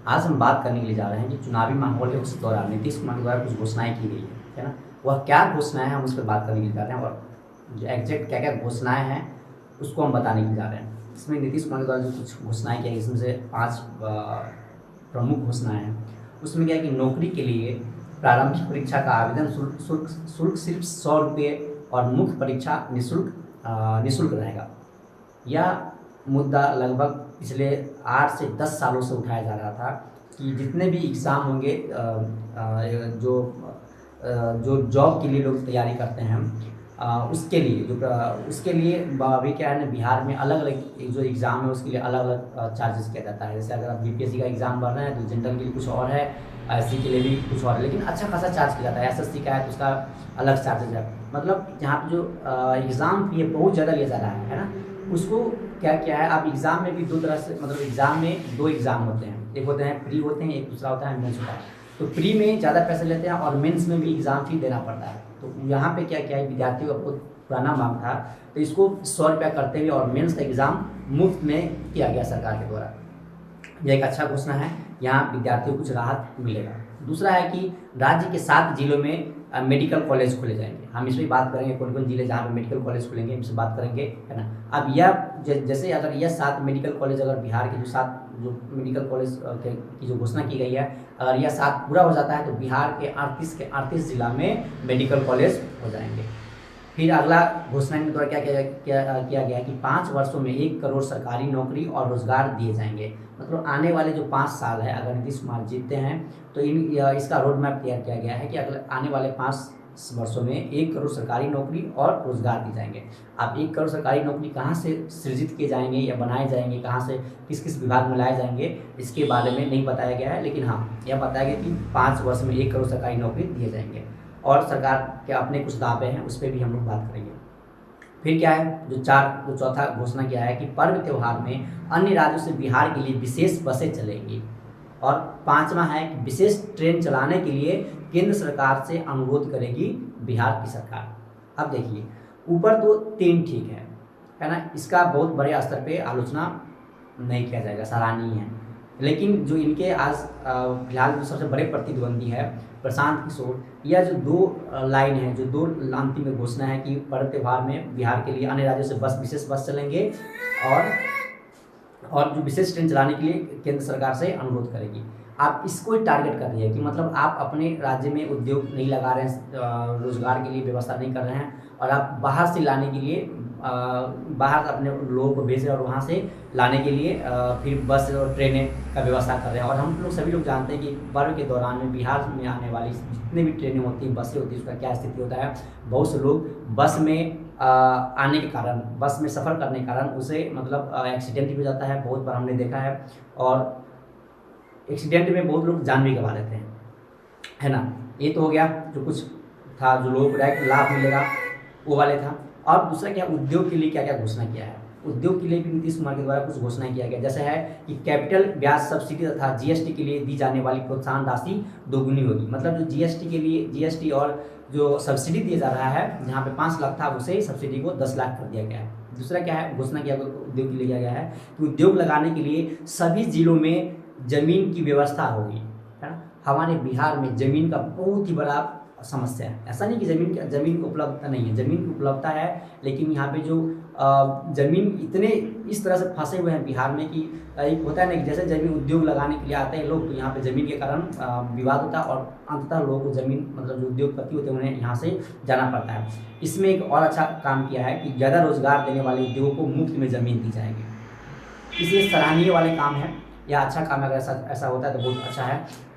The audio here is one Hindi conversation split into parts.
आज हम बात करने के लिए जा रहे हैं कि चुनावी माहौल है, उस दौरान नीतीश कुमार के द्वारा कुछ घोषणाएँ की गई है ना? वह क्या घोषणाएँ हैं, हम उस पर बात करने के लिए जा रहे हैं और जो एग्ज़ैक्ट क्या-क्या घोषणाएँ हैं, उसको हम बताने के लिए जा रहे हैं। इसमें नीतीश कुमार के द्वारा जो कुछ घोषणाएँ की गई, इसमें से 5 प्रमुख घोषणाएँ हैं। उसमें क्या है कि नौकरी के लिए प्रारंभिक परीक्षा का आवेदन शुल्क सिर्फ ₹100 और मुख्य परीक्षा निःशुल्क रहेगा। यह मुद्दा लगभग पिछले 8 से 10 सालों से उठाया जा रहा था कि जितने भी एग्ज़ाम होंगे जो जॉब के लिए लोग तैयारी करते हैं उसके लिए अभी क्या है ना, बिहार में अलग-अलग जो एग्ज़ाम है उसके लिए अलग-अलग चार्जेस किया जाता है। जैसे अगर आप बीपीएससी का एग्ज़ाम भर रहे हैं तो जनरल के लिए कुछ और है, एससी के लिए भी कुछ और है, लेकिन अच्छा खासा चार्ज किया जाता है। एसएससी का है तो उसका अलग चार्जेज है। मतलब यहाँ पे जो एग्ज़ाम फी है बहुत ज़्यादा लिया जा रहा है ना? उसको क्या है, आप एग्ज़ाम में भी 2 तरह से, मतलब एग्ज़ाम में 2 एग्ज़ाम होते हैं। एक होते हैं प्री होते हैं, एक दूसरा होता है मेंस होता है। तो प्री में ज़्यादा पैसे लेते हैं और मेंस में भी एग्ज़ाम फ़ी देना पड़ता है। तो यहाँ पे क्या है, विद्यार्थियों का बहुत पुराना मांग था, तो इसको ₹100 करते हुए और मेंस का एग्ज़ाम मुफ्त में किया गया सरकार के द्वारा। यह एक अच्छा घोषणा है, यहाँ विद्यार्थियों को कुछ राहत मिलेगा। दूसरा है कि राज्य के 7 जिलों में मेडिकल कॉलेज खोले जाएंगे। हम इस पर बात करेंगे कौन-कौन जिले जहाँ पे मेडिकल कॉलेज खुलेंगे, इनसे बात करेंगे, है ना? अब यह जैसे अगर यह 7 मेडिकल कॉलेज, अगर बिहार के जो 7 जो मेडिकल कॉलेज की जो घोषणा की गई है, अगर यह 7 पूरा हो जाता है तो बिहार के 38 जिला में मेडिकल कॉलेज हो जाएंगे। फिर अगला घोषणा के द्वारा किया गया है कि 5 वर्षों में 1 करोड़ सरकारी नौकरी और रोजगार दिए जाएंगे। मतलब आने वाले जो 5 साल है, अगर नीतीश कुमार जीतते हैं तो इसका रोड मैप तैयार किया गया है कि अगले आने वाले 5 वर्षों में 1 करोड़ सरकारी नौकरी और रोजगार दिए जाएंगे। अब 1 करोड़ सरकारी नौकरी कहाँ से सृजित किए जाएंगे या बनाए जाएंगे, कहाँ से किस किस विभाग में लाए जाएंगे, इसके बारे में नहीं बताया गया है, लेकिन हाँ यह बताया गया कि 5 वर्ष में 1 करोड़ सरकारी नौकरी दिए जाएंगे। और सरकार के अपने कुछ दावे हैं, उस पर भी हम लोग बात करेंगे। फिर क्या है, जो चौथा घोषणा किया है कि पर्व त्योहार में अन्य राज्यों से बिहार के लिए विशेष बसें चलेंगी। और 5वां है कि विशेष ट्रेन चलाने के लिए केंद्र सरकार से अनुरोध करेगी बिहार की सरकार। अब देखिए, ऊपर तो 3 ठीक है ना? इसका बहुत बड़े स्तर पे आलोचना नहीं किया जाएगा, सराहनीय है। लेकिन जो इनके आज फिलहाल जो सबसे बड़े प्रतिद्वंदी है प्रशांत किशोर, यह जो 2 लाइन है, जो 2 अंतिम में घोषणा है कि पर्व त्योहार में बिहार के लिए अन्य राज्यों से विशेष बस चलेंगे और जो विशेष ट्रेन चलाने के लिए केंद्र सरकार से अनुरोध करेगी। आप इसको ही टारगेट कर रही है कि मतलब आप अपने राज्य में उद्योग नहीं लगा रहे हैं, रोजगार के लिए व्यवस्था नहीं कर रहे हैं, और आप बाहर से लाने के लिए बाहर अपने लोगों को भेज रहे हैं और वहाँ से लाने के लिए फिर बस और ट्रेनें का व्यवस्था कर रहे हैं। और हम लोग सभी लोग जानते हैं कि पर्व के दौरान में बिहार में आने वाली जितनी भी ट्रेनें होती हैं, बसें होती हैं, उसका क्या स्थिति होता है। बहुत से लोग बस में आने के कारण, बस में सफ़र करने के कारण उसे मतलब एक्सीडेंट भी हो जाता है, बहुत बार हमने देखा है। और एक्सीडेंट में बहुत लोग जान भी गंवा लेते हैं, है ना? ये तो हो गया जो कुछ था, जो लोगों को डायरेक्ट लाभ मिलेगा वो वाले था। और दूसरा क्या, उद्योग के लिए क्या क्या घोषणा किया है। उद्योग के लिए भी नीतीश कुमार के द्वारा कुछ घोषणाएं किया गया, जैसे है कि कैपिटल ब्याज सब्सिडी तथा जीएसटी के लिए दी जाने वाली प्रोत्साहन राशि दोगुनी होगी। मतलब जो जीएसटी और जो सब्सिडी दिया जा रहा है, जहाँ पे 5 लाख था उसे सब्सिडी को 10 लाख कर दिया गया है। दूसरा क्या है, घोषणा किया उद्योग के लिए किया गया है कि उद्योग लगाने के लिए सभी जिलों में ज़मीन की व्यवस्था होगी, है ना? हमारे बिहार में ज़मीन का बहुत ही बड़ा समस्या है। ऐसा नहीं कि ज़मीन की उपलब्धता नहीं है, ज़मीन की उपलब्धता है, लेकिन यहाँ पे जो ज़मीन इतने इस तरह से फंसे हुए हैं बिहार में कि एक होता है ना कि जैसे ज़मीन उद्योग लगाने के लिए आते हैं लोग, तो यहाँ पे ज़मीन के कारण विवाद होता है और अंततः लोगों को ज़मीन, मतलब जो उद्योगपति होते हैं उन्हें यहाँ से जाना पड़ता है। इसमें एक और अच्छा काम किया है कि ज़्यादा रोजगार देने वाले उद्योगों को मुफ्त में ज़मीन दी जाएगी। इसलिए सराहनीय वाले काम है, या अच्छा काम है, अगर ऐसा होता है तो बहुत अच्छा है।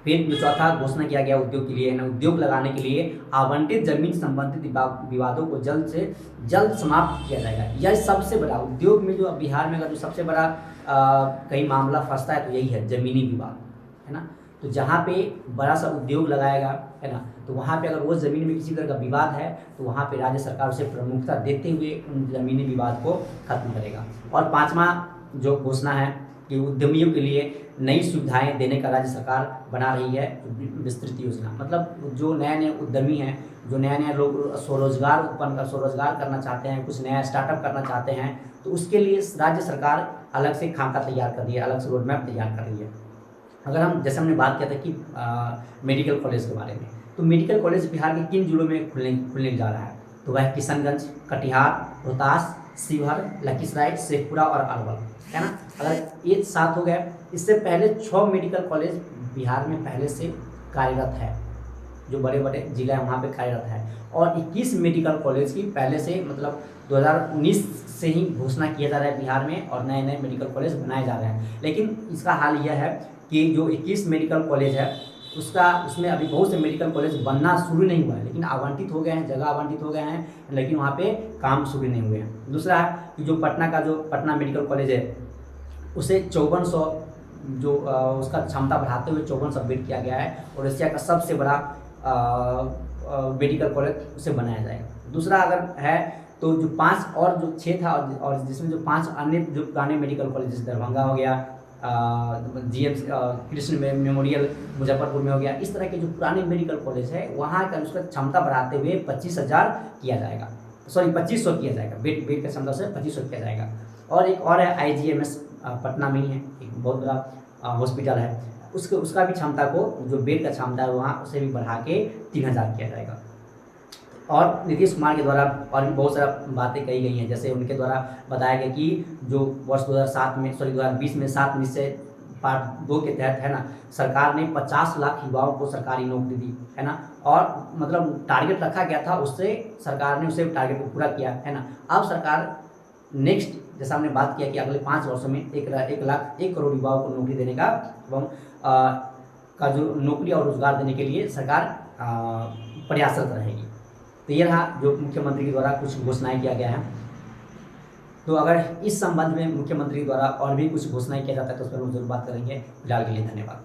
फिर जो चौथा घोषणा किया गया उद्योग के लिए, उद्योग लगाने के लिए आवंटित जमीन संबंधित विवादों को जल्द से जल्द समाप्त किया जाएगा। यह सबसे बड़ा उद्योग में, जो बिहार में अगर जो सबसे बड़ा कहीं मामला फंसता है तो यही है, ज़मीनी विवाद, है ना? तो जहाँ पे बड़ा सा उद्योग लगाएगा, है ना, तो वहाँ पे अगर वो ज़मीन में किसी तरह का विवाद है तो वहाँ पे राज्य सरकार उसे प्रमुखता देते हुए उन ज़मीनी विवाद को खत्म करेगा। और 5वां जो घोषणा है कि उद्यमियों के लिए नई सुविधाएं देने का राज्य सरकार बना रही है विस्तृत योजना। मतलब जो नए उद्यमी हैं, जो नए लोग स्वरोजगार करना चाहते हैं, कुछ नया स्टार्टअप करना चाहते हैं, तो उसके लिए राज्य सरकार अलग से खाका तैयार कर रही है, अलग से रोड मैप तैयार कर रही है। अगर हम जैसे हमने बात किया था कि मेडिकल कॉलेज के बारे में, तो मेडिकल कॉलेज बिहार के किन जिलों में खुलने खुलने जा रहा है, तो वह किशनगंज, कटिहार, रोहतास, शिवहर, लखीसराय, शेखपुरा और अरवल, है ना। अगर ये 7 हो गए, इससे पहले 6 मेडिकल कॉलेज बिहार में पहले से कार्यरत है, जो बड़े बड़े जिला है वहाँ पे कार्यरत है, और 21 मेडिकल कॉलेज की पहले से मतलब 2019 से ही घोषणा किया जा रहा है बिहार में, और नए नए मेडिकल कॉलेज बनाए जा रहे हैं। लेकिन इसका हाल यह है कि जो 21 मेडिकल कॉलेज है उसमें अभी बहुत से मेडिकल कॉलेज बनना शुरू नहीं हुआ है, लेकिन आवंटित हो गए हैं, जगह आवंटित हो गए हैं, लेकिन वहाँ पे काम शुरू नहीं हुए हैं। दूसरा है कि जो पटना मेडिकल कॉलेज है उसे 5400 जो उसका क्षमता बढ़ाते हुए 5400 बेड किया गया है, और एशिया का सबसे बड़ा मेडिकल कॉलेज उसे बनाया जाएगा। दूसरा अगर है तो जो 5 और जो 6 था, और जिसमें जो 5 अन्य जो पुराने मेडिकल कॉलेज जैसे दरभंगा हो गया, जीएम कृष्ण मेमोरियल मुजफ्फरपुर में हो गया, इस तरह के जो पुराने मेडिकल कॉलेज है वहाँ का उसका क्षमता बढ़ाते हुए 25,000 किया जाएगा, सॉरी 2500 किया जाएगा, बेड का क्षमता से 2500 किया जाएगा। और एक और है IGMS पटना में ही है, एक बहुत बड़ा हॉस्पिटल है, उसका भी क्षमता को जो बेड का क्षमता है वहाँ उसे भी बढ़ा के 3000 किया जाएगा। और नीतीश कुमार के द्वारा और भी बहुत सारा बातें कही गई हैं, जैसे उनके द्वारा बताया गया कि जो वर्ष 2020 में 7 निश्चय पार्ट 2 के तहत है ना, सरकार ने 50 लाख युवाओं को सरकारी नौकरी दी, है ना, और मतलब टारगेट रखा गया था, उससे सरकार ने उसे टारगेट को पूरा किया, है ना। अब सरकार नेक्स्ट जैसा हमने बात किया कि अगले 5 वर्षों में 1 करोड़ युवाओं को नौकरी देने का एवं का जो नौकरी और रोजगार देने के लिए सरकार प्रयासरत रहेगी। तो ये रहा जो मुख्यमंत्री के द्वारा कुछ घोषणाएं किया गया है। तो अगर इस संबंध में मुख्यमंत्री द्वारा और भी कुछ घोषणाएं किया जाता है तो उस पर हम जरूर बात करेंगे। फिलहाल के लिए धन्यवाद।